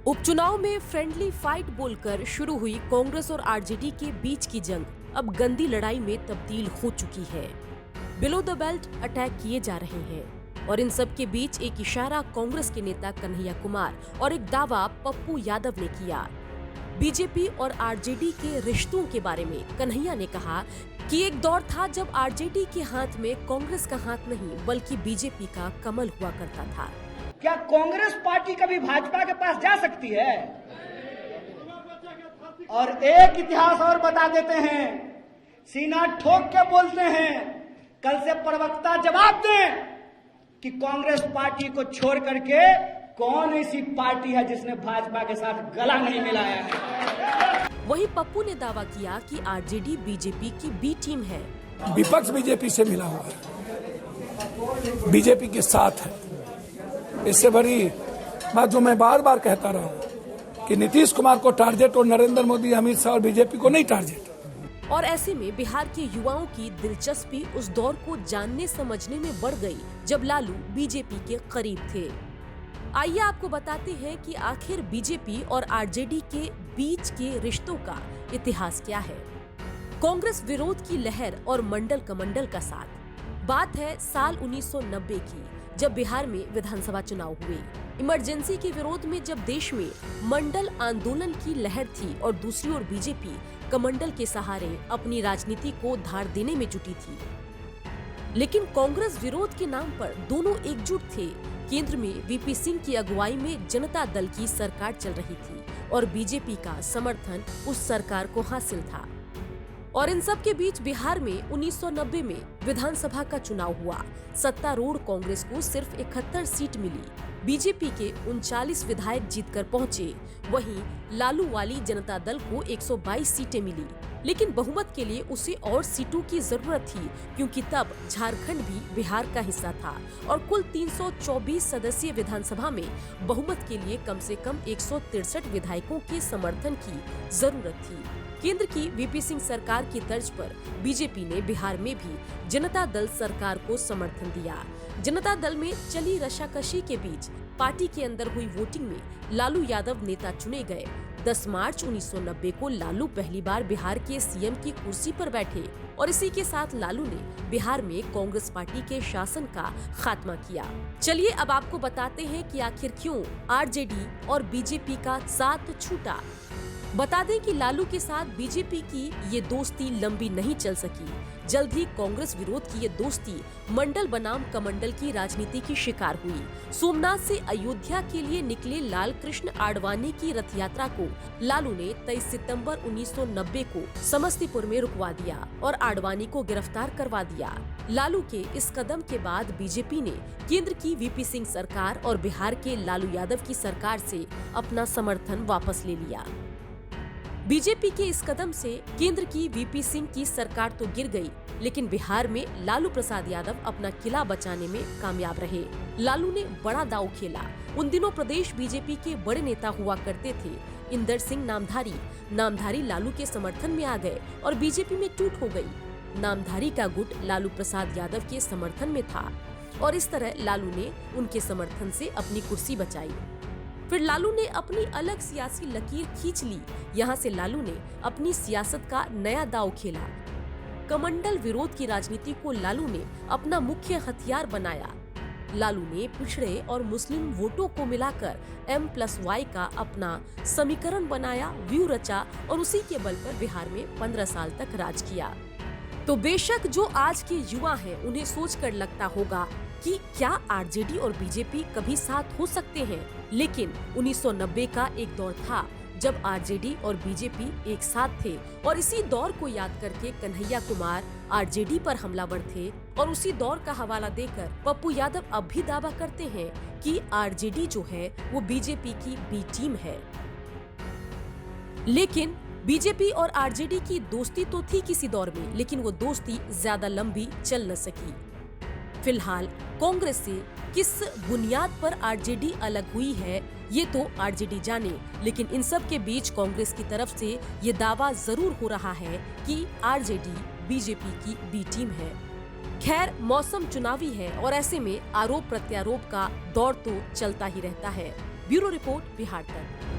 उपचुनाव में friendly fight बोलकर शुरू हुई कांग्रेस और आरजेडी के बीच की जंग अब गंदी लड़ाई में तब्दील हो चुकी है। बिलो द बेल्ट अटैक किए जा रहे हैं और इन सब के बीच एक इशारा कांग्रेस के नेता कन्हैया कुमार और एक दावा पप्पू यादव ने किया। बीजेपी और आरजेडी के रिश्तों के बारे में कन्हैया ने कहा कि एक दौर था जब आरजेडी के हाथ में कांग्रेस का हाथ नहीं बल्कि बीजेपी का कमल हुआ करता था। क्या कांग्रेस पार्टी कभी भाजपा के पास जा सकती है? और एक इतिहास और बता देते हैं, सीना ठोक के बोलते हैं, कल से प्रवक्ता जवाब दें कि कांग्रेस पार्टी को छोड़ करके कौन ऐसी पार्टी है जिसने भाजपा के साथ गला नहीं मिलाया है। वहीं पप्पू ने दावा किया कि आरजेडी बीजेपी की बी टीम है। विपक्ष बीजेपी से मिला हुआ है, बीजेपी के साथ है। इससे बड़ी बात जो मैं बार बार कहता रहा हूं कि नीतीश कुमार को टारगेट और नरेंद्र मोदी, अमित शाह और बीजेपी को नहीं टारगेट। और ऐसे में बिहार के युवाओं की दिलचस्पी उस दौर को जानने समझने में बढ़ गई जब लालू बीजेपी के करीब थे। आइए आपको बताते हैं कि आखिर बीजेपी और आरजेडी के बीच के रिश्तों का इतिहास क्या है। कांग्रेस विरोध की लहर और मंडल कमंडल का साथ। बात है साल 1990 की, जब बिहार में विधानसभा चुनाव हुए। इमरजेंसी के विरोध में जब देश में मंडल आंदोलन की लहर थी और दूसरी ओर बीजेपी कमंडल के सहारे अपनी राजनीति को धार देने में जुटी थी। लेकिन कांग्रेस विरोध के नाम पर दोनों एकजुट थे। केंद्र में वीपी सिंह की अगुवाई में जनता दल की सरकार चल रही थी और बीजेपी का समर्थन उस सरकार को हासिल था। और इन सब के बीच बिहार में 1990 में विधानसभा का चुनाव हुआ। सत्तारूढ़ कांग्रेस को सिर्फ 71 सीट मिली। बीजेपी के 39 विधायक जीतकर पहुंचे। वहीं लालू वाली जनता दल को 122 सीटें मिली, लेकिन बहुमत के लिए उसे और सीटों की जरूरत थी, क्योंकि तब झारखंड भी बिहार का हिस्सा था और कुल 324 सदस्यीय विधानसभा में बहुमत के लिए कम से कम 163 विधायकों के समर्थन की जरूरत थी। केंद्र की वीपी सिंह सरकार की तर्ज पर बीजेपी ने बिहार में भी जनता दल सरकार को समर्थन दिया। जनता दल में चली रशाकशी के बीच पार्टी के अंदर हुई वोटिंग में लालू यादव नेता चुने गए। 10 मार्च 1990 को लालू पहली बार बिहार के सीएम की कुर्सी पर बैठे और इसी के साथ लालू ने बिहार में कांग्रेस पार्टी के शासन का खात्मा किया। चलिए अब आपको बताते हैं कि आखिर क्यों आरजेडी और बीजेपी का साथ छूटा। बता दें कि लालू के साथ बीजेपी की ये दोस्ती लंबी नहीं चल सकी। जल्द ही कांग्रेस विरोध की ये दोस्ती मंडल बनाम कमंडल की राजनीति की शिकार हुई। सोमनाथ से अयोध्या के लिए निकले लाल कृष्ण आडवाणी की रथ यात्रा को लालू ने 23 सितंबर 1990 को समस्तीपुर में रुकवा दिया और आडवाणी को गिरफ्तार करवा दिया। लालू के इस कदम के बाद बीजेपी ने केंद्र की वीपी सिंह सरकार और बिहार के लालू यादव की सरकार से अपना समर्थन वापस ले लिया। बीजेपी के इस कदम से केंद्र की वीपी सिंह की सरकार तो गिर गई, लेकिन बिहार में लालू प्रसाद यादव अपना किला बचाने में कामयाब रहे। लालू ने बड़ा दांव खेला। उन दिनों प्रदेश बीजेपी के बड़े नेता हुआ करते थे इंदर सिंह नामधारी लालू के समर्थन में आ गए और बीजेपी में टूट हो गई। नामधारी का गुट लालू प्रसाद यादव के समर्थन में था और इस तरह लालू ने उनके समर्थन से अपनी कुर्सी बचाई। फिर लालू ने अपनी अलग सियासी लकीर खींच ली। यहाँ से लालू ने अपनी सियासत का नया दांव खेला। कमंडल विरोध की राजनीति को लालू ने अपना मुख्य हथियार बनाया। लालू ने पिछड़े और मुस्लिम वोटों को मिलाकर M+Y का अपना समीकरण बनाया, व्यू रचा और उसी के बल पर बिहार में 15 साल तक राज किया। तो बेशक जो आज के युवा हैं उन्हें सोचकर लगता होगा कि क्या आरजेडी और बीजेपी कभी साथ हो सकते हैं, लेकिन 1990 का एक दौर था जब आरजेडी और बीजेपी एक साथ थे और इसी दौर को याद करके कन्हैया कुमार आरजेडी पर हमलावर थे और उसी दौर का हवाला देकर पप्पू यादव अब भी दावा करते हैं कि आरजेडी जो है वो बीजेपी की बी टीम है। लेकिन बीजेपी और आरजेडी की दोस्ती तो थी किसी दौर में, लेकिन वो दोस्ती ज्यादा लंबी चल न सकी। फिलहाल कांग्रेस से किस बुनियाद पर आरजेडी अलग हुई है ये तो आरजेडी जाने, लेकिन इन सब के बीच कांग्रेस की तरफ से ये दावा जरूर हो रहा है कि आरजेडी बीजेपी की बी टीम है। खैर, मौसम चुनावी है और ऐसे में आरोप प्रत्यारोप का दौर तो चलता ही रहता है। ब्यूरो रिपोर्ट, बिहार तक।